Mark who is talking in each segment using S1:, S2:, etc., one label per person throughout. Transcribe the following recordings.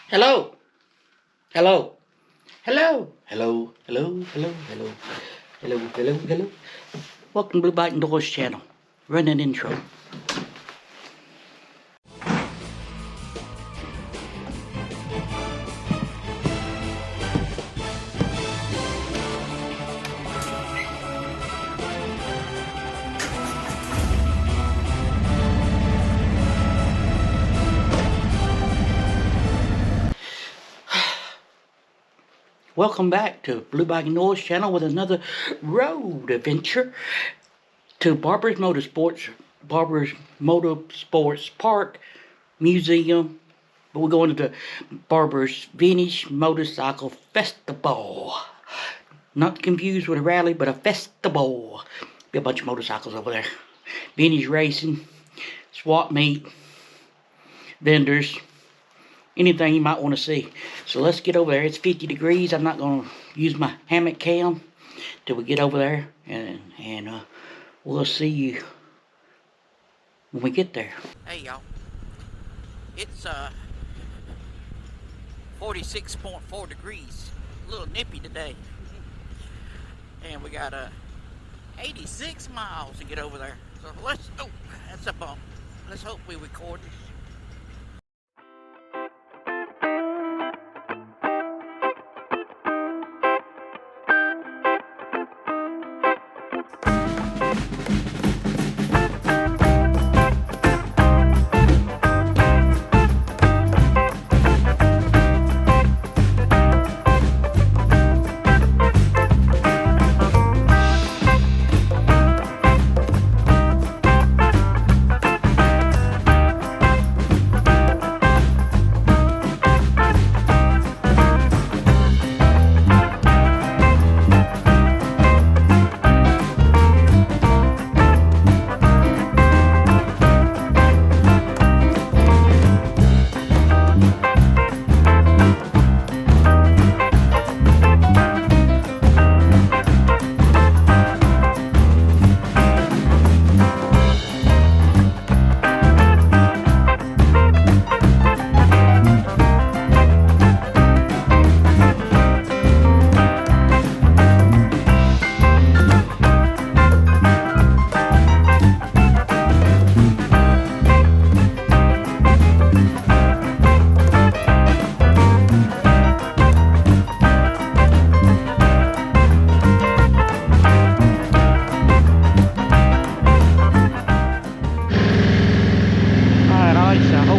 S1: Hello, hello, hello, hello, hello, hello, hello, hello, hello, hello. Welcome to Blue Bite and Doors channel. Run an intro. Welcome back to Blue Bike and Doors channel with another road adventure to Barber's Motorsports Park Museum. But we're going to the Barber's Vintage Motorcycle Festival. Not confused with a rally, but a festival. Be a bunch of motorcycles over there. Vintage racing, swap meet, vendors, anything you might want to see. So let's get over there. It's 50 degrees. I'm not going to use my hammock cam till we get over there, and we'll see you when we get there. Hey y'all, it's 46.4 degrees. A little nippy today, and we got 86 miles to get over there. So oh, that's a bump. Let's hope we record it.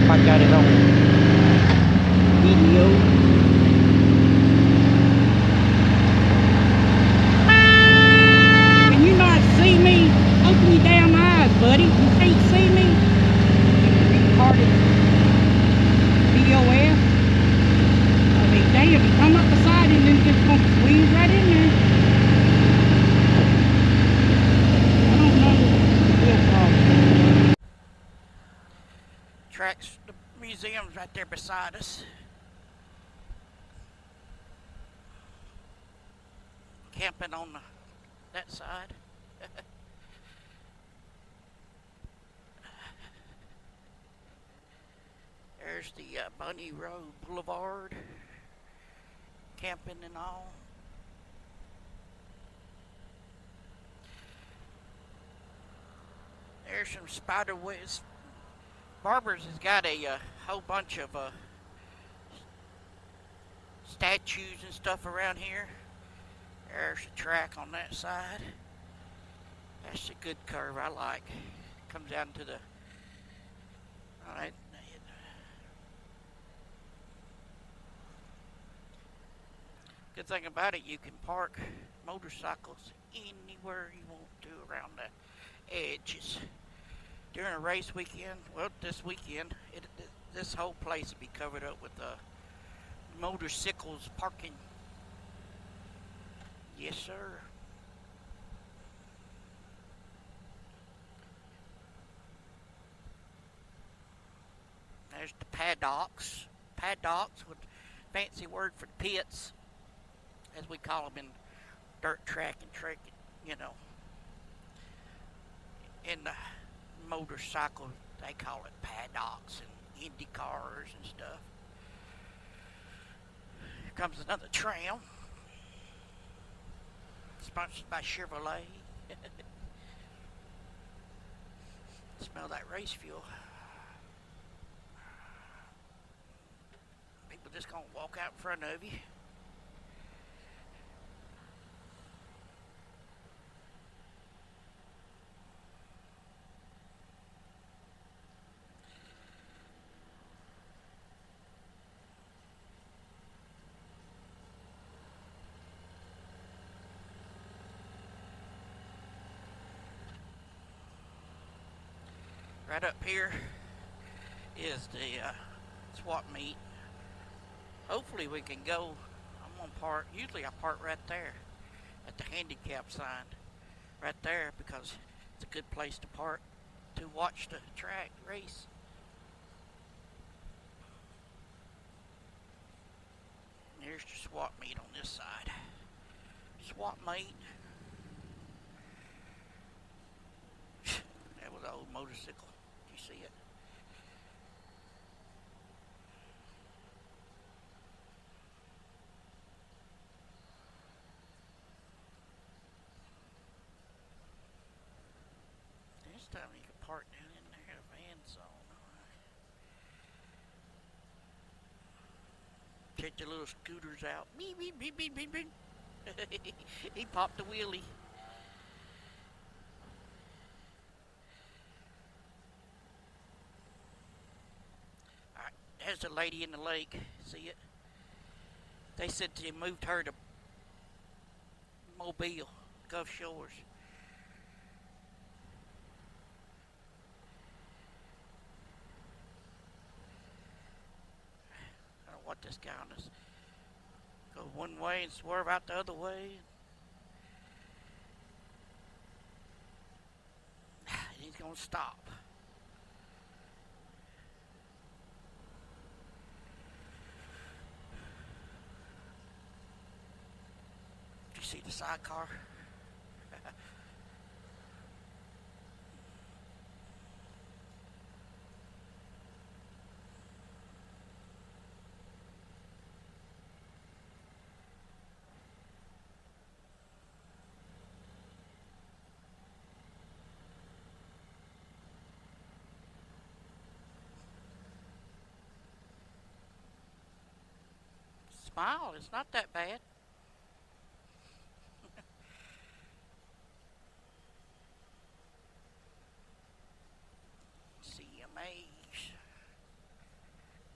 S1: I got it on video. Can you not see me? Open your damn eyes, buddy. You can't see me? Retarded BOF. I mean, damn, you come up beside him and just gonna squeeze right in there. I don't know. Tracks, the museum's right there beside us. Camping on that side. There's the Bunny Road Boulevard. Camping and all. There's some spider webs. Barber's has got a whole bunch of statues and stuff around here. There's a track on that side. That's a good curve I like. Comes down to the... Alright. Good thing about it, you can park motorcycles anywhere you want to around the edges. During a race weekend, well, this weekend, this whole place will be covered up with motorcycles parking. Yes, sir. There's the paddocks. Paddocks, with fancy word for pits, as we call them in dirt track and track, you know. In the motorcycle, they call it paddocks and Indy cars and stuff. Comes another tram. Sponsored by Chevrolet. Smell that race fuel. People just gonna walk out in front of you. Right up here is the swap meet. Hopefully we can go. I'm gonna park. Usually I park right there at the handicap sign, right there, because it's a good place to park to watch the track race. Here's the swap meet on this side. Swap meet. That was an old motorcycle. You see it? This time you can park down in there, a van zone. Check the little scooters out. Beep, beep, beep, beep, beep, beep. He popped the wheelie. There's a lady in the lake. See it? They said they moved her to Mobile, Gulf Shores. I don't want this guy on this. Go one way and swerve out the other way. And he's gonna stop. See the sidecar? Smile, it's not that bad.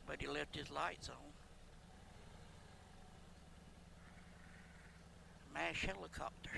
S1: But he left his lights on. MASH helicopter.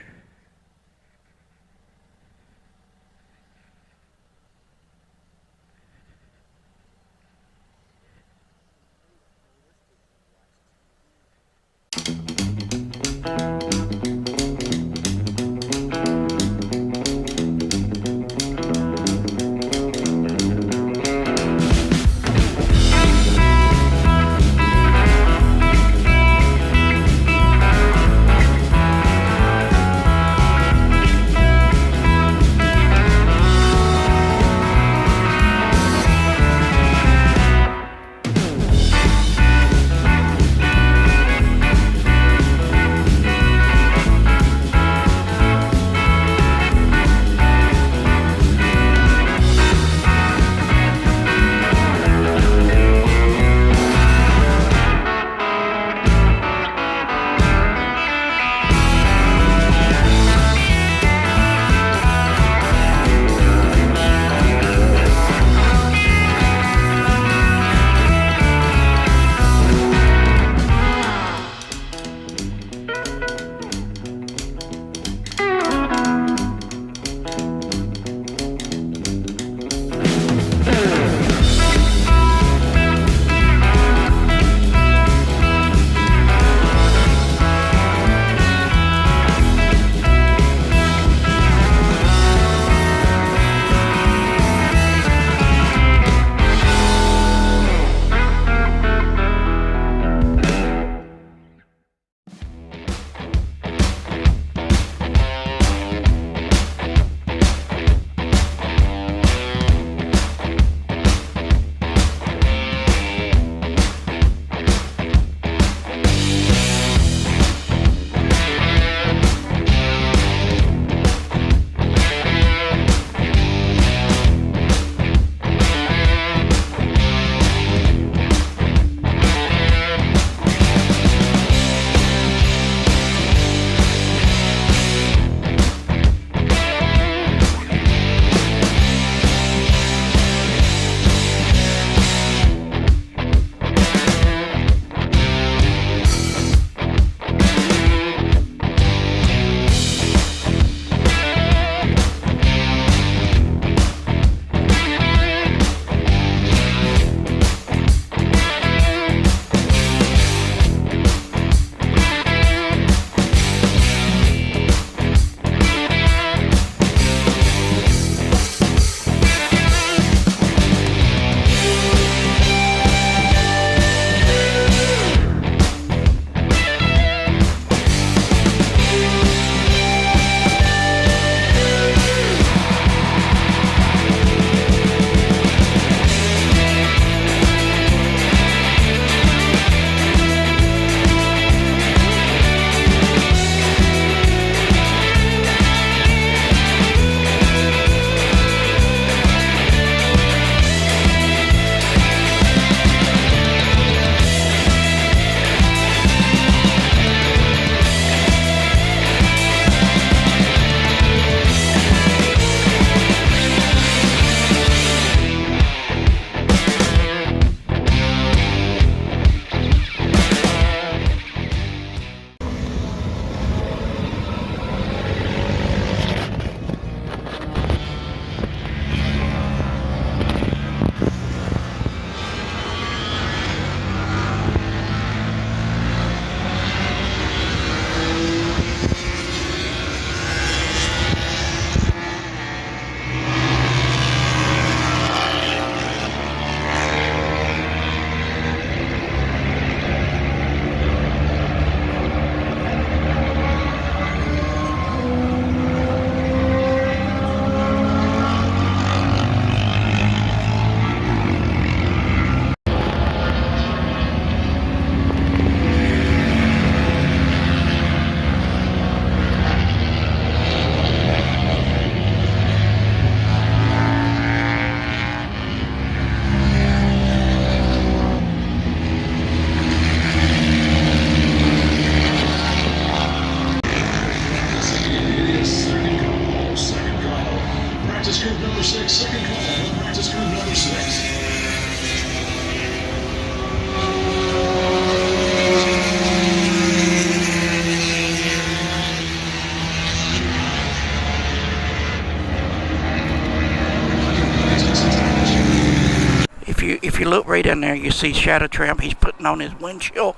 S1: look right in there, you see Shadow Tramp. He's putting on his windshield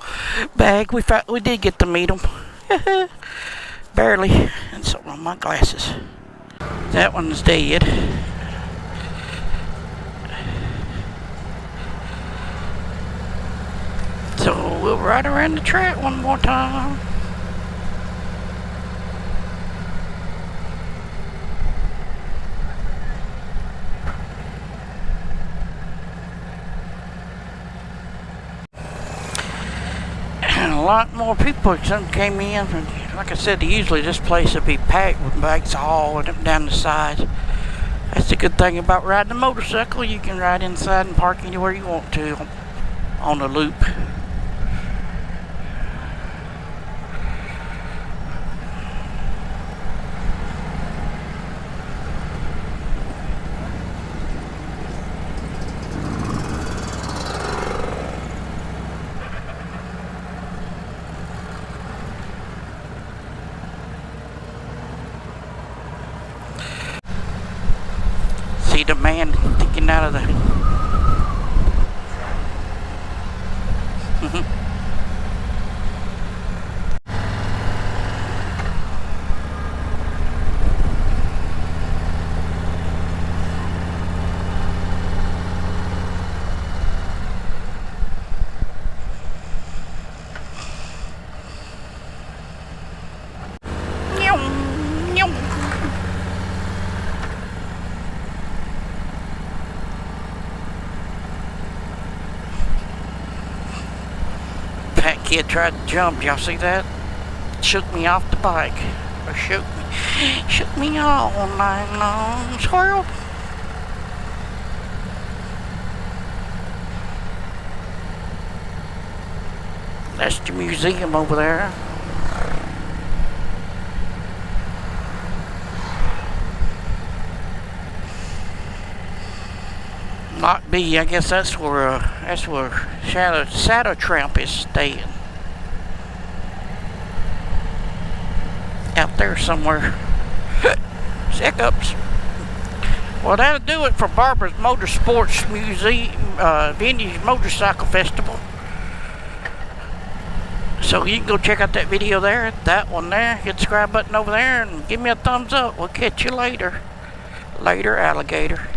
S1: bag. We did get to meet him. Barely. And so on my glasses. That one's dead. So we'll ride around the track one more time. And a lot more people came in. Like I said, usually this place would be packed with bags all down the sides. That's the good thing about riding a motorcycle. You can ride inside and park anywhere you want to on the loop. See the man sticking out of the That kid tried to jump. Y'all see that? Shook me off the bike. Or shook me all night long. Squirrel. That's the museum over there. Lot B, I guess that's where Shadow Tramp is staying. Out there somewhere. Hiccups. Well, that'll do it for Barber's Motorsports Museum, Vintage Motorcycle Festival. So you can go check out that video there, that one there, hit the subscribe button over there, and give me a thumbs up. We'll catch you later. Later, alligator.